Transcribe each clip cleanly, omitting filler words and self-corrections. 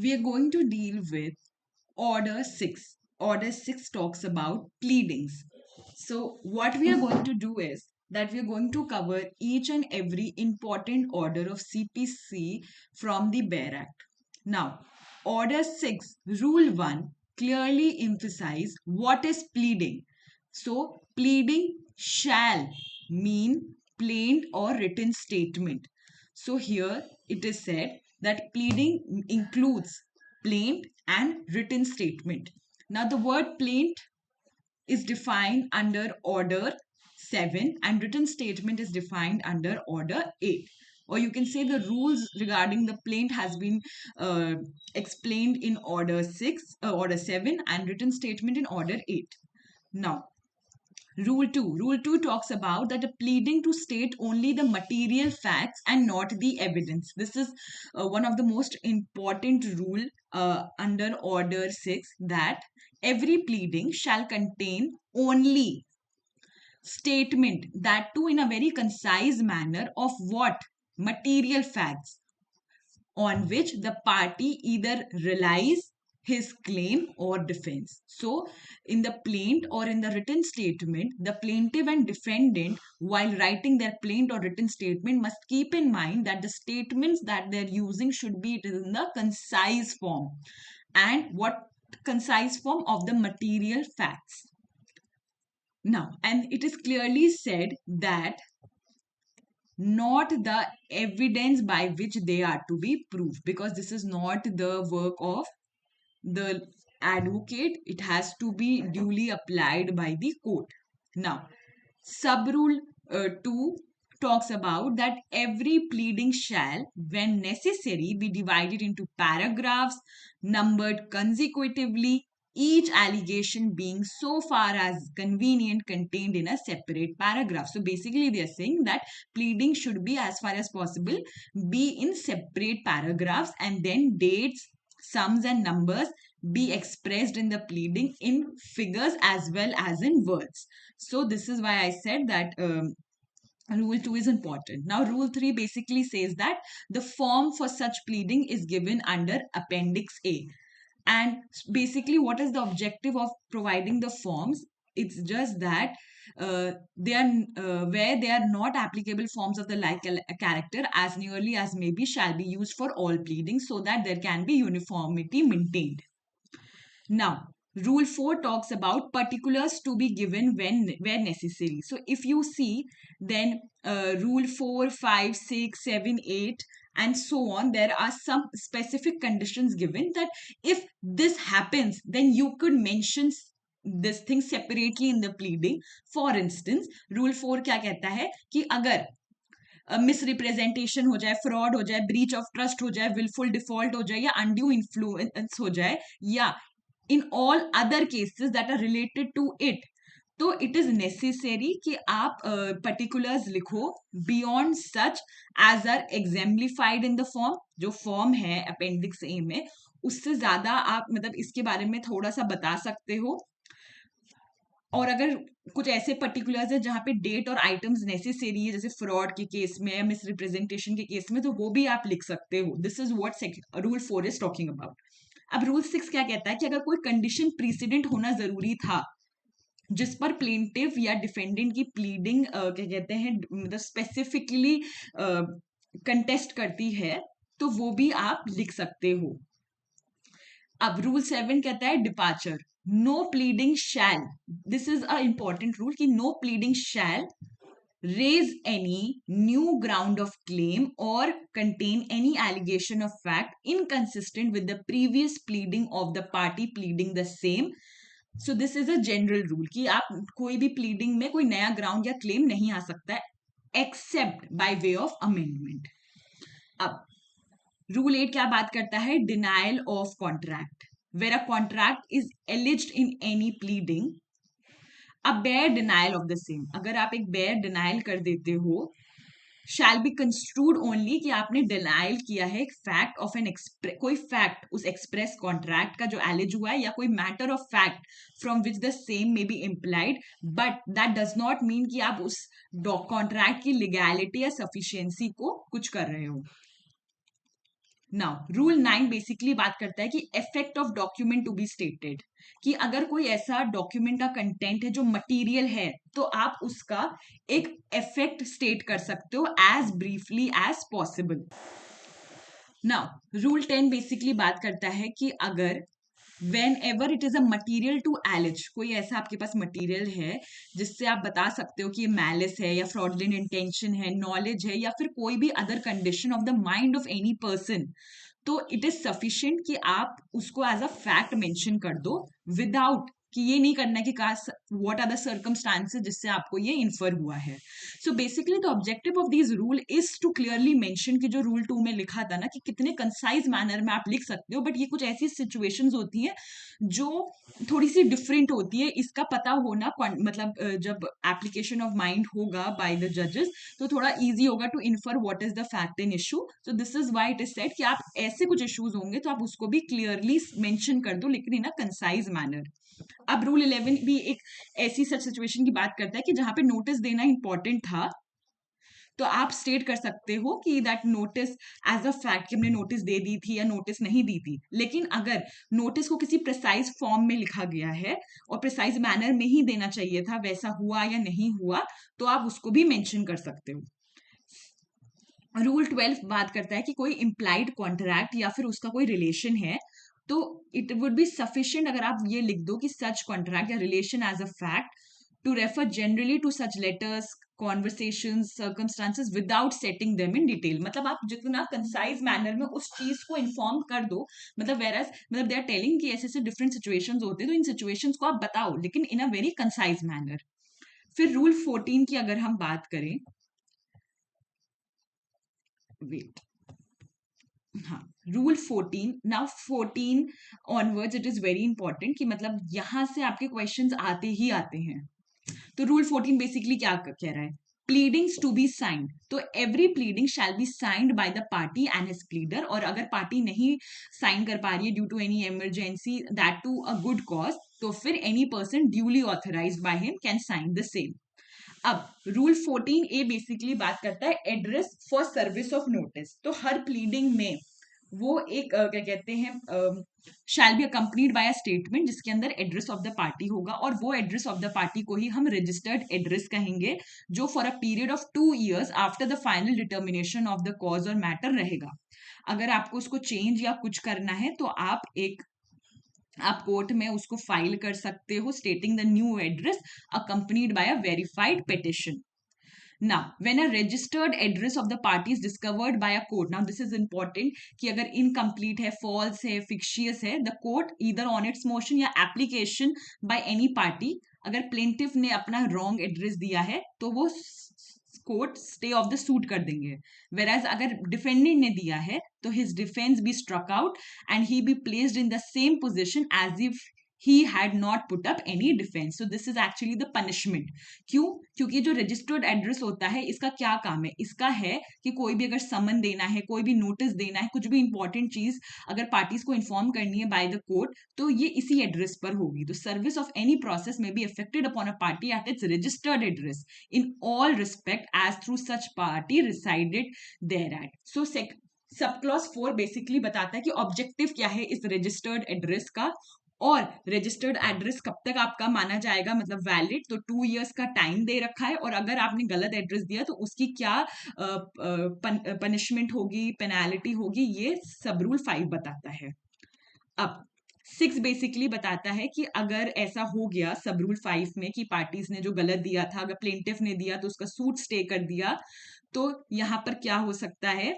we are going to deal with Order 6. Order 6 talks about pleadings. So, what we are going to do is that we are going to cover each and every important order of CPC from the Bear Act. Now, Order 6, Rule 1 clearly emphasize what is pleading. So, pleading shall mean plain or written statement. So, here it is said that pleading includes plaint and written statement. Now, the word plaint is defined under Order 7 and written statement is defined under Order 8. Or you can say the rules regarding the plaint has been uh, explained in Order 6, Order 7 and written statement in Order 8. Now, Rule 2. Rule 2 talks about that a pleading to state only the material facts and not the evidence. This is one of the most important rule under Order 6, that every pleading shall contain only statement, that too in a very concise manner, of what? Material facts on which the party either relies his claim or defense. So, in the plaint or in the written statement, the plaintiff and defendant, while writing their plaint or written statement, must keep in mind that the statements that they're using should be in the concise form. And what concise form? Of the material facts. Now, and it is clearly said that not the evidence by which they are to be proved, because this is not the work of the advocate. It has to be duly applied by the court. Now, sub rule 2 talks about that every pleading shall, when necessary, be divided into paragraphs numbered consecutively, each allegation being so far as convenient contained in a separate paragraph. So basically they are saying that pleading should be, as far as possible, be in separate paragraphs, and then dates, sums and numbers be expressed in the pleading in figures as well as in words. So this is why I said that rule 2 is important. Now, rule 3 basically says that the form for such pleading is given under Appendix A. And basically, what is the objective of providing the forms? It's just that they are where they are not applicable forms of the like character, as nearly as may be, shall be used for all pleadings, so that there can be uniformity maintained. Now, Rule 4 talks about particulars to be given when where necessary. So, if you see, then Rule 4, 5, 6, 7, 8, and so on, there are some specific conditions given that if this happens, then you could mention this thing separately in the pleading. For instance, Rule 4 क्या कहता है कि अगर misrepresentation हो जाए, fraud हो जाए, breach of trust हो जाए, विलफुल डिफॉल्ट हो जाए, या अनड्यू इन्फ्लुएंस हो जाए, या in all other cases that are related to it, तो इट इज नेसेसरी कि आप पर्टिकुलर्स लिखो beyond such as are exemplified in the form. जो फॉर्म है अपेंडिक्स ए में, उससे ज्यादा आप मतलब इसके बारे में थोड़ा सा बता सकते हो. और अगर कुछ ऐसे पर्टिकुलर्स है जहां पे डेट और आइटम्स नेसेसरी है, जैसे फ्रॉड के केस में या मिसरिप्रेजेंटेशन के केस में, तो वो भी आप लिख सकते हो. This is what rule 4 is talking about. अब रूल 6 क्या कहता है कि अगर कोई कंडीशन प्रीसिडेंट होना जरूरी था जिस पर प्लेंटिव या डिफेंडेंट की प्लीडिंग क्या कहते हैं मतलब स्पेसिफिकली कंटेस्ट करती है, तो वो भी आप लिख सकते हो. अब रूल 7 कहता है departure. No pleading shall, this is a important rule, कि no pleading shall raise any new ground of claim or contain any allegation of fact inconsistent with the previous pleading of the party pleading the same. So this is a general rule कि आप कोई भी pleading में कोई नया ground या claim नहीं आ सकता है except by way of amendment. अब rule 8 क्या बात करता है? denial of contract. Where a contract is alleged in any pleading, a bare denial of the same, अगर आप एक bare denial कर देते हो, shall be construed only कि आपने denial किया है एक fact of an कोई fact उस express contract का जो allege हुआ है, या कोई matter of fact from which the same may be implied, but that does not mean कि आप उस contract की legality या sufficiency को कुछ कर रहे हो. नाउ रूल 9 बेसिकली बात करता है कि effect of document to be stated, कि अगर कोई ऐसा डॉक्यूमेंट का कंटेंट है जो मटेरियल है तो आप उसका एक इफेक्ट स्टेट कर सकते हो as briefly as possible. Now rule 10 basically बात करता है कि अगर whenever it is a material to allege, कोई ऐसा आपके पास मटीरियल है जिससे आप बता सकते हो कि ये मैलिस है या फ्रॉडलेंट इंटेंशन है, नॉलेज है या फिर कोई भी other condition of the mind of any person, तो इट इज सफिशिएंट कि आप उसको एज अ फैक्ट मेंशन कर दो, विदाउट कि ये नहीं करना है कि व्हाट आर द सर्कमस्टांसेस जिससे आपको ये इन्फर हुआ है। So basically the objective of this rule is to clearly mention कि जो रूल 2 में लिखा था ना कि कितने कंसाइज मैनर में आप लिख सकते हो, बट ये कुछ ऐसी सिचुएशंस होती हैं जो थोड़ी सी डिफरेंट होती है, इसका पता होना मतलब जब एप्लीकेशन ऑफ माइंड होगा बाय द जजेस तो थोड़ा इजी होगा to infer what is the fact in issue. So this is why it is said कि आप ऐसे कुछ इश्यूज होंगे तो आप उसको भी क्लियरली मेंशन कर दो, लेकिन इन अ कंसाइज मैनर। अब रूल 11 भी एक ऐसी सच सिचुएशन की बात करता है कि जहां पे नोटिस देना इंपॉर्टेंट था, तो आप स्टेट कर सकते हो कि that notice as a fact कि हमने नोटिस दे दी थी या नोटिस नहीं दी थी। लेकिन अगर नोटिस को किसी प्रिसाइज फॉर्म में लिखा गया है और प्रिसाइज मैनर में ही देना चाहिए था, वैसा हुआ या नहीं हुआ, तो आप उसको भी मेंशन कर सकते हो। रूल 12 बात करता है कि कोई इम्प्लाइड कॉन्ट्रैक्ट या फिर उसका कोई रिलेशन है तो इट वुड बी सफिशिएंट अगर आप ये लिख दो कि सच कॉन्ट्रैक्ट या relation as a fact to refer generally to such letters, conversations, circumstances without setting them in detail. मतलब आप जितना कंसाइज मैनर में उस चीज को इन्फॉर्म कर दो, मतलब वेरएज मतलब दे आर टेलिंग कि ऐसे ऐसे डिफरेंट सिचुएशंस होते हैं तो इन सिचुएशंस को आप बताओ लेकिन इन अ वेरी कंसाइज मैनर। फिर रूल 14 की अगर हम बात करें, वेट, हाँ, rule 14, now 14 onwards it is very important कि मतलब यहां से आपके क्वेश्चंस आते ही आते हैं। तो रूल 14 बेसिकली क्या कह रहा है, प्लीडिंग्स टू बी साइंड, तो every pleading shall be signed by the party and his pleader, और अगर पार्टी नहीं साइन कर पा रही है due to any emergency that to a good cause, तो फिर any person duly authorised by him can sign the same. अब रूल 14A बेसिकली बात करता है address for service of notice, तो हर प्लीडिंग में वो एक क्या कहते हैं shall be accompanied by a statement जिसके अंदर एड्रेस ऑफ द पार्टी होगा, और वो एड्रेस ऑफ द पार्टी को ही हम रजिस्टर्ड एड्रेस कहेंगे, जो for a period of 2 years after the final determination of the cause और मैटर रहेगा। अगर आपको उसको चेंज या कुछ करना है तो आप कोर्ट में उसको फाइल कर सकते हो stating the new address accompanied by a verified petition. Now, when a registered address of the party is discovered by a court, now this is important कि अगर incomplete है, false है, fictitious है, the court either on its motion या application by any party, अगर plaintiff ने अपना wrong address दिया है तो वो court stay of the suit कर देंगे। वेराज अगर डिफेंडेंट ने दिया है तो his defence be struck out and he be placed in the same position as if he had not put up any defense. So this is actually the punishment. क्यों? क्योंकि जो रजिस्टर्ड एड्रेस होता है इसका क्या काम है, इसका है कि कोई भी अगर समन देना है, कोई भी नोटिस देना है, कुछ भी इंपॉर्टेंट चीज अगर पार्टीज को इन्फॉर्म करनी है बाय द कोर्ट तो ये इसी एड्रेस पर होगी। तो सर्विस ऑफ एनी प्रोसेस में be affected upon a party at its registered address in all respect as through such party resided there at. So sub clause 4 basically बताता है कि ऑब्जेक्टिव क्या है इस रजिस्टर्ड एड्रेस का, और रजिस्टर्ड एड्रेस कब तक आपका माना जाएगा मतलब वैलिड, तो 2 years का टाइम दे रखा है, और अगर आपने गलत एड्रेस दिया तो उसकी क्या पनिशमेंट होगी, पेनाल्टी होगी, ये सब रूल 5 बताता है। अब 6 बेसिकली बताता है कि अगर ऐसा हो गया सब रूल 5 में कि पार्टीज ने जो गलत दिया था अगर प्लेंटिफ ने दिया तो उसका सूट स्टे कर दिया, तो यहां पर क्या हो सकता है,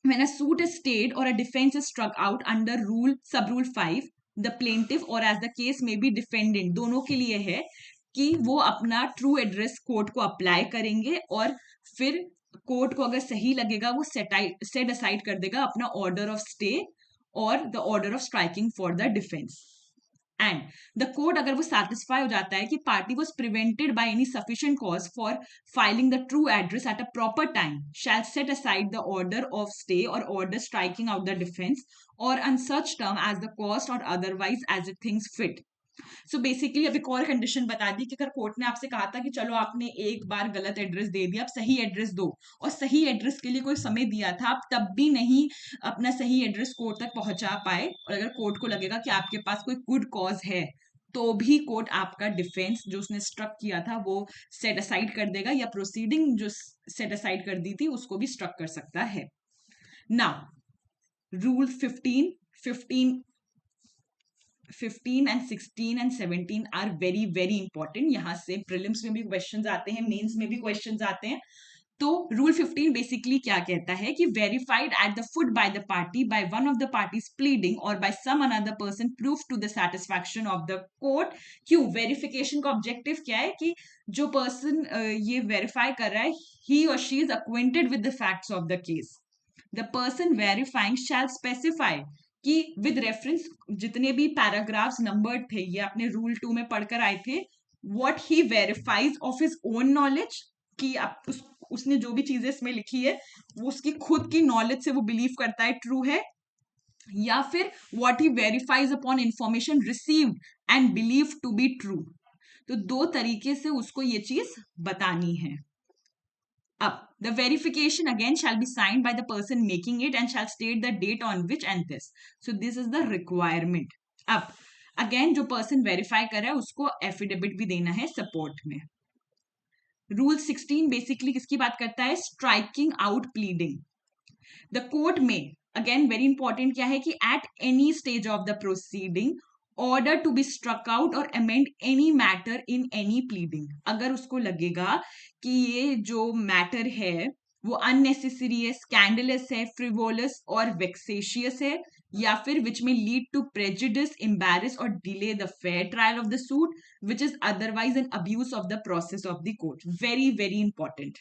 when a suit is stayed or a defense is struck out under rule sub rule 5, the plaintiff or as the case may be defendant दोनों के लिए है कि वो अपना ट्रू एड्रेस कोर्ट को अप्लाई करेंगे, और फिर कोर्ट को अगर सही लगेगा वो सेट असाइड कर देगा अपना ऑर्डर ऑफ स्टे और the order of striking for the defence. And the court अगर वो सेटिस्फाई हो जाता है कि party was prevented by any sufficient cause for filing the true address at a proper time, shall set aside the order of stay और order striking out the defence और on such term as the cost और otherwise as it things fit. So basically अब एक और condition बता दी कि अगर court ने आपसे कहा था कि चलो आपने एक बार गलत एड्रेस दे दिया, आप सही एड्रेस दो, और सही एड्रेस के लिए कोई समय दिया था, आप तब भी नहीं अपना सही एड्रेस कोर्ट तक पहुंचा पाए, और अगर कोर्ट को लगेगा कि आपके पास कोई गुड कॉज है, तो भी कोर्ट आपका डिफेंस जो उसने स्ट्रक किया था वो सेट असाइड कर देगा, या प्रोसीडिंग जो सेट असाइड कर दी थी उसको भी स्ट्रक कर सकता है। Now rule 15 and 16 and 17 are very very important. यहां से प्रीलिम्स में भी क्वेश्चंस आते हैं, मेंस में भी क्वेश्चंस आते हैं। तो रूल 15 बेसिकली क्या कहता है कि verified at the foot by the party by one of the parties pleading और by some another person proof to the satisfaction of the court. क्यों वेरिफिकेशन का ऑब्जेक्टिव क्या है कि जो पर्सन ये वेरीफाई कर रहा है, ही और she is acquainted with the facts of the case. The person verifying shall specify कि विद रेफरेंस, जितने भी पैराग्राफ्स नंबर्ड थे ये आपने रूल 2 में पढ़कर आए थे, what he verifies of his own knowledge, कि आप उसने जो भी चीजें इसमें लिखी है वो उसकी खुद की नॉलेज से वो बिलीव करता है ट्रू है, या फिर what he verifies upon information received and believe to be true. तो दो तरीके से उसको ये चीज बतानी है। Up. The verification again shall be signed by the person making it and shall state the date on which and this. So this is the requirement. Up. Again जो person verify कर रहा है उसको affidavit भी देना है support में। Rule 16 basically किसकी बात करता है? Striking out pleading. The court may, again very important क्या है कि at any stage of the proceeding order to be struck out or amend any matter in any pleading. अगर उसको लगेगा कि ये जो मैटर है वो अननेसेसरी है, स्कैंडलस है, फ्रिवोलस और वेक्सेशियस है, या फिर विच में लीड टू प्रेजुडिस, एम्बैरस और delay the fair trial of the suit, which is otherwise an abuse of the process of the court. Very very important.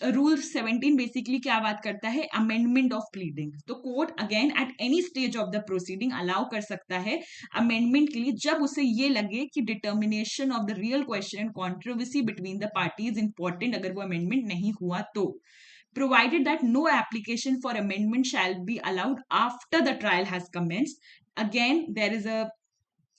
Rule 17 basically क्या बात करता है? Amendment of pleading. तो court again at any stage of the proceeding allow कर सकता है amendment के लिए जब उसे ये लगे कि determination of the real question and controversy between the parties important, अगर वो अमेंडमेंट नहीं हुआ तो, provided that no application for amendment shall be allowed after the trial has commenced. Again, there is a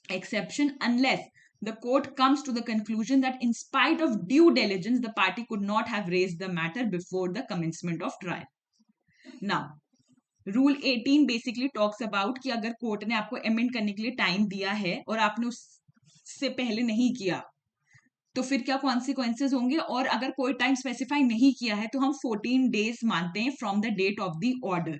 exception unless the court comes to the conclusion that in spite of due diligence the party could not have raised the matter before the commencement of trial. Now rule 18 basically talks about कि अगर court ने आपको amend करने के लिए time दिया है और आपने उससे पहले नहीं किया तो फिर क्या कॉन्सिक्वेंसेज होंगे, और अगर कोई टाइम स्पेसिफाई नहीं किया है तो हम 14 डेज मानते हैं from the date of the order.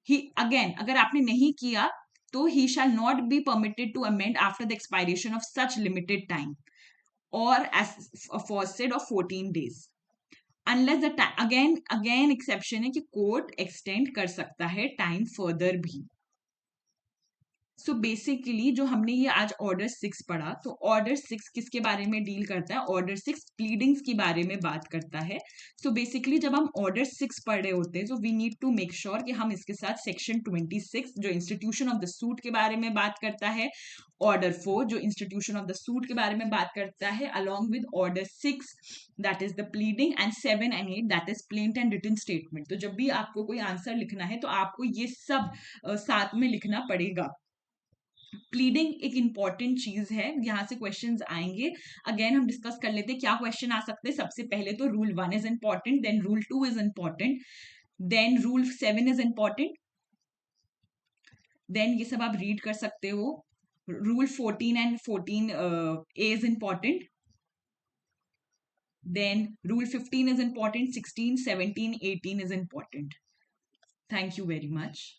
He again अगर आपने नहीं किया तो he shall not be permitted to amend after the expiration of such limited time और as aforesaid of 14 days unless the again exception है कि कोर्ट एक्सटेंड कर सकता है टाइम फर्दर भी। सो बेसिकली जो हमने ये आज ऑर्डर 6 पढ़ा, तो ऑर्डर 6 किसके बारे में डील करता है? ऑर्डर 6 प्लीडिंग्स के बारे में बात करता है। सो बेसिकली जब हम ऑर्डर 6 पढ़ रहे होते हैं तो we need to make sure कि हम इसके साथ सेक्शन 26 जो इंस्टीट्यूशन ऑफ द सूट के बारे में बात करता है, ऑर्डर 4 जो इंस्टीट्यूशन ऑफ द सूट के बारे में बात करता है, along with order 6 that is the pleading, and 7 and 8 that is plaint and written statement. तो जब भी आपको कोई आंसर लिखना है तो आपको ये सब साथ में लिखना पड़ेगा। प्लीडिंग एक इंपॉर्टेंट चीज है, यहां से क्वेश्चंस आएंगे। अगेन हम डिस्कस कर लेते हैं क्या क्वेश्चन आ सकते हैं। सबसे पहले तो rule 1 is important, then rule 2 is important, then rule 7 is important, then ये सब आप रीड कर सकते हो। Rule 14 and 14 A is important, then rule 15 is important, 16, 17, 18 is important. Thank you very much.